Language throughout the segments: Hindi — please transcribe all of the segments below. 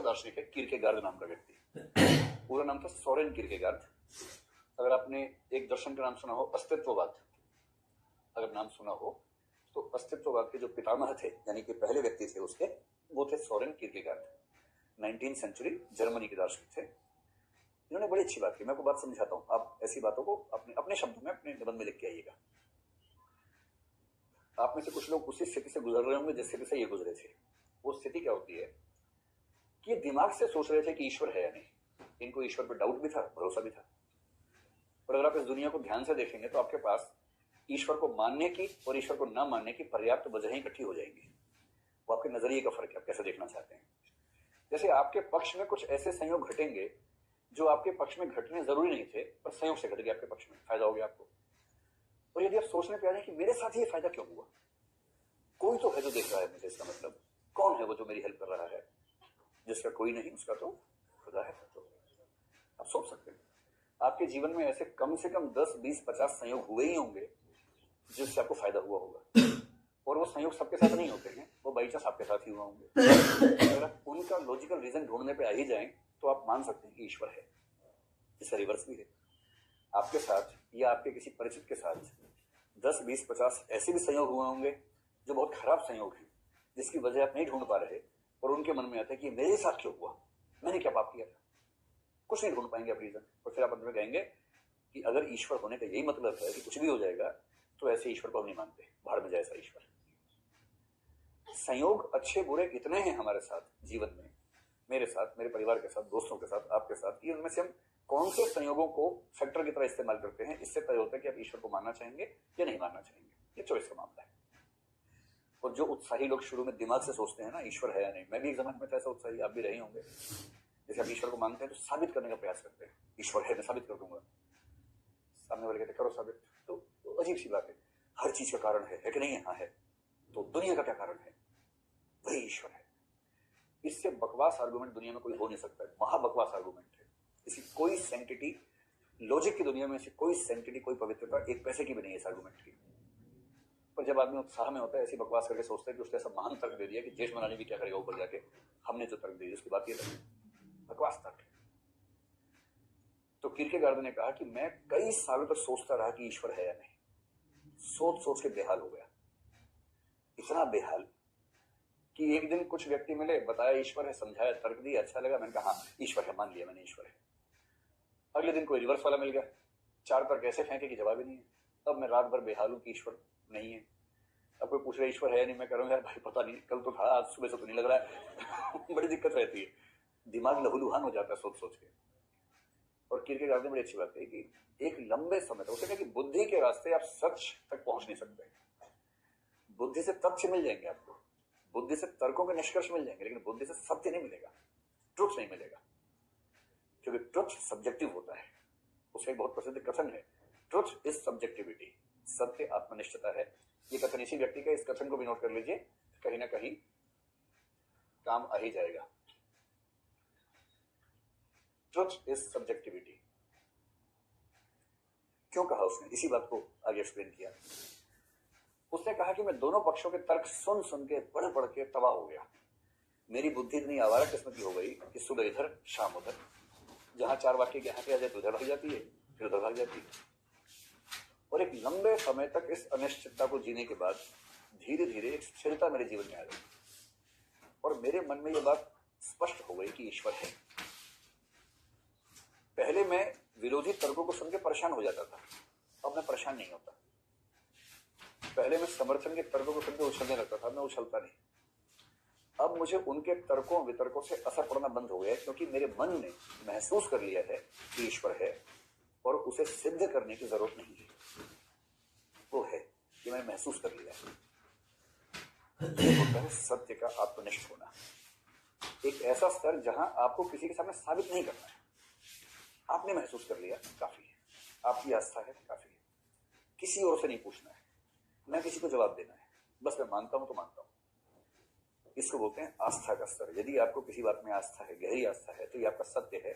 दार्शनिक है कीरकेगार्ड नाम का व्यक्ति, पूरा नाम था सोरेन कीरकेगार्ड। अगर आपने एक दर्शन का नाम सुना हो अस्तित्ववाद, अगर नाम सुना हो तो अस्तित्ववाद के जो पितामह थे यानी कि पहले व्यक्ति थे उसके, वो थे सोरेन कीरकेगार्ड। 19वीं सेंचुरी जर्मनी के दार्शनिक थे। इन्होंने बड़ी अच्छी बात की, मैं आपको बात समझाता हूँ, आप ऐसी बातों को अपने शब्दों में अपने निबंध में लिख के आइएगा। आप में से कुछ लोग उसी स्थिति से गुजर रहे होंगे जिस स्थिति से ये गुजरे थे। वो स्थिति क्या होती है कि ये दिमाग से सोच रहे थे कि ईश्वर है या नहीं, इनको ईश्वर पर डाउट भी था, भरोसा भी था। और अगर आप इस दुनिया को ध्यान से देखेंगे तो आपके पास ईश्वर को मानने की और ईश्वर को न मानने की पर्याप्त वजहें इकट्ठी हो जाएंगी। वो आपके नजरिए का फर्क है, आप कैसे देखना चाहते हैं। जैसे आपके पक्ष में कुछ ऐसे संयोग घटेंगे जो आपके पक्ष में घटने जरूरी नहीं थे, पर संयोग से घट गए आपके पक्ष में, फायदा हो गया आपको। और यदि आप सोचने पे आ जाए कि मेरे साथ ये फायदा क्यों हुआ, कोई तो है जो देख रहा है मुझे, इसका मतलब कौन है वो जो मेरी हेल्प कर रहा है, जिसका कोई नहीं उसका तो खुदा है। तो आप सोच सकते हैं आपके जीवन में ऐसे कम से कम 10, 20, 50 संयोग हुए ही होंगे जिससे आपको फायदा हुआ होगा। और वो संयोग सबके साथ नहीं होते हैं, वो बाई चांस आपके साथ ही हुआ होंगे। अगर आप उनका लॉजिकल रीजन ढूंढने पे आ ही जाएं तो आप मान सकते हैं कि ईश्वर है। इसका रिवर्स भी है, आपके साथ या आपके किसी परिचित के साथ 10, 20, 50 ऐसे भी संयोग हुए होंगे जो बहुत खराब संयोग हैं, जिसकी वजह आप नहीं ढूंढ पा रहे और उनके मन में आता है कि मेरे साथ क्यों हुआ, मैंने क्या पाप किया था। कुछ नहीं ढूंढ पाएंगे आप रीजन, और फिर आप अंत में कहेंगे कि अगर ईश्वर होने का यही मतलब है कि कुछ भी हो जाएगा तो ऐसे ईश्वर को हम नहीं मानते, बाहर में जाए ऐसा ईश्वर। संयोग अच्छे बुरे इतने हैं हमारे साथ जीवन में, मेरे साथ, मेरे परिवार के साथ, दोस्तों के साथ, आपके साथ, कि उनमें से हम कौन से संयोगों को फैक्टर की तरह इस्तेमाल करते हैं, इससे तय होता है कि आप ईश्वर को मानना चाहेंगे या नहीं मानना चाहेंगे। ये चॉइस का मामला है। और जो उत्साही लोग शुरू में दिमाग से सोचते हैं ना ईश्वर है या नहीं, मैं भी एक जमाने में ऐसा उत्साही, आप भी रहे होंगे। जैसे आप ईश्वर को मानते हैं तो साबित करने का प्रयास करते हैं, ईश्वर है मैं साबित कर दूंगा। सामने वाले कहते करो साबित, तो अजीब सी बात है, हर चीज का कारण है कि नहीं है? हाँ है। तो दुनिया का क्या कारण है? वही ईश्वर है। इससे बकवास आर्गुमेंट दुनिया में कोई हो नहीं सकता है, महाबकवास आर्गुमेंट है। इसी कोई सैंक्टिटी लॉजिक की दुनिया में से कोई सैंक्टिटी, कोई पवित्रता एक पैसे की भी नहीं है इस आर्गुमेंट की। पर जब आदमी उत्साह में होता है ऐसी बकवास करके सोचता है कि उसने ऐसा महान तर्क दे दिया कि जेठ मनाने भी क्या करेगा ऊपर जाके, हमने जो तर्क दी उसकी बात ये बकवास तर्क। तो कीरकेगार्ड ने कहा कि मैं कई सालों तक सोचता रहा कि ईश्वर है या नहीं, सोच सोच के बेहाल हो गया, इतना बेहाल कि एक दिन कुछ व्यक्ति मिले, बताया ईश्वर है, समझाया, तर्क दिया, अच्छा लगा, मैंने कहा हाँ ईश्वर है, मान लिया मैंने ईश्वर है। अगले दिन कोई रिवर्स वाला मिल गया, 4 तर्क ऐसे फेंके कि जवाब ही नहीं है। अब मैं रात भर बेहाल हूं कि ईश्वर नहीं है। अब कोई पूछ रहा ईश्वर है या नहीं, मैं कह रहा हूँ यार भाई पता नहीं, कल तो था, आज सुबह से तो नहीं लग रहा है। बड़ी दिक्कत रहती है, दिमाग लहूलुहान हो जाता है सोच सोच के। और कीरकेगार्ड ने बड़ी अच्छी बात कही कि एक लंबे समय तक उसे कहा कि बुद्धि के रास्ते आप सच तक पहुंच नहीं सकते। बुद्धि से तथ्य मिल जाएंगे आपको, बुद्धि से तर्कों के निष्कर्ष मिल जाएंगे, लेकिन बुद्धि से सत्य नहीं मिलेगा, ट्रुथ नहीं मिलेगा, क्योंकि ट्रुथ सब्जेक्टिव होता है। उसका एक बहुत प्रसिद्ध कथन है, ट्रुथ इज सब्जेक्टिविटी, सत्य आत्मनिष्ठता है। ये कथन इसी व्यक्ति का, इस कथन को भी नोट कर लीजिए, कहीं ना कहीं काम आ ही जाएगा। Truth is subjectivity. क्यों कहा उसने, इसी बात को आगे एक्सप्लेन किया। उसने कहा कि मैं दोनों पक्षों के तर्क सुन सुन के, पढ़ पढ़ के तबाह हो गया। मेरी बुद्धि इतनी आवारा किस्म की हो गई कि सुबह इधर शाम उधर, जहां 4 वाक्य के यहाँ पे आ जाए तो उधर भाग जाती है, फिर उधर भाग जाती है। और एक लंबे समय तक इस अनिश्चितता को जीने के बाद धीरे धीरे एक स्थिरता मेरे जीवन में आ गई और मेरे मन में यह बात स्पष्ट हो गई कि ईश्वर है। पहले मैं विरोधी तर्कों को सुन के परेशान हो जाता था, अब मैं परेशान नहीं होता। पहले मैं समर्थन के तर्कों को सुनकर उछलने लगता था, मैं उछलता नहीं। अब मुझे उनके तर्कों वितर्कों से असर पड़ना बंद हो गया, क्योंकि मेरे मन ने महसूस कर लिया है कि ईश्वर है और उसे सिद्ध करने की जरूरत नहीं है। वो है, ये मैंने महसूस कर लिया है। होता है सत्य का आत्मनिष्ठ होना, एक ऐसा स्तर जहां आपको किसी के सामने साबित नहीं करना है, आपने महसूस कर लिया, काफी है। आपकी आस्था है, काफी है। किसी और से नहीं पूछना है, मैं किसी को जवाब देना है, बस मैं मानता हूं तो मानता हूं। इसको बोलते हैं आस्था का स्तर। यदि आपको किसी बात में आस्था है, गहरी आस्था है, तो ये आपका सत्य है,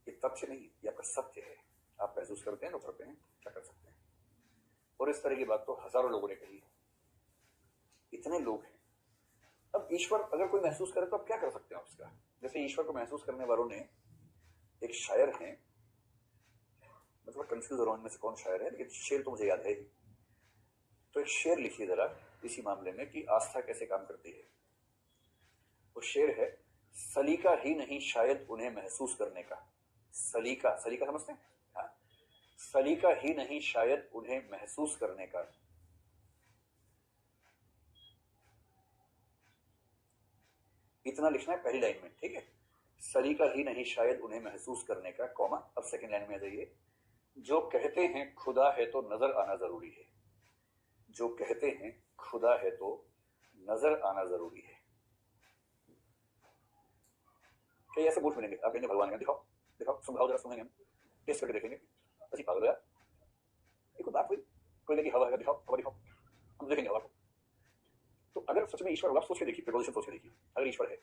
ये तथ्य नहीं, ये आपका सत्य है। आप महसूस करते हैं तो करते हैं, क्या कर सकते हैं। और इस तरह की बात तो हजारों लोगों ने कही, इतने लोग हैं। अब ईश्वर अगर कोई महसूस करे तो आप क्या कर सकते हैं उसका? जैसे ईश्वर को महसूस करने वालों ने, एक शायर हैं, मैं थोड़ा कंफ्यूज हो रहा हूं इनमें से कौन शायर है, लेकिन शेर तो मुझे याद है ही। तो एक शेर लिखिए जरा इसी मामले में कि आस्था कैसे काम करती है। वो शेर है, सलीका ही नहीं शायद उन्हें महसूस करने का। सलीका, सलीका समझते हैं? हाँ, सलीका ही नहीं शायद उन्हें महसूस करने का। इतना लिखना है पहली लाइन में, ठीक है? सलीका ही नहीं शायद उन्हें महसूस करने का, कॉमा। अब सेकंड लाइन में आ जाइए, जो कहते हैं खुदा है तो नजर आना जरूरी है। जो कहते हैं खुदा है तो नजर आना जरूरी है। कई ऐसे बोल मिलेंगे, आप कहेंगे भगवान का दिखाओ दिखाओ, समझाओ जरा, सुनेंगे हम, टेस्ट करके देखेंगे। ऐसी पागल यार, एक बात हुई, कोई लगी हवा है, दिखाओ हवा दिखाओ, हम देखेंगे हवा को। तो अगर सच में ईश्वर होगा, सोच के देखिए, प्रपोजिशन सोच के देखिए, अगर ईश्वर है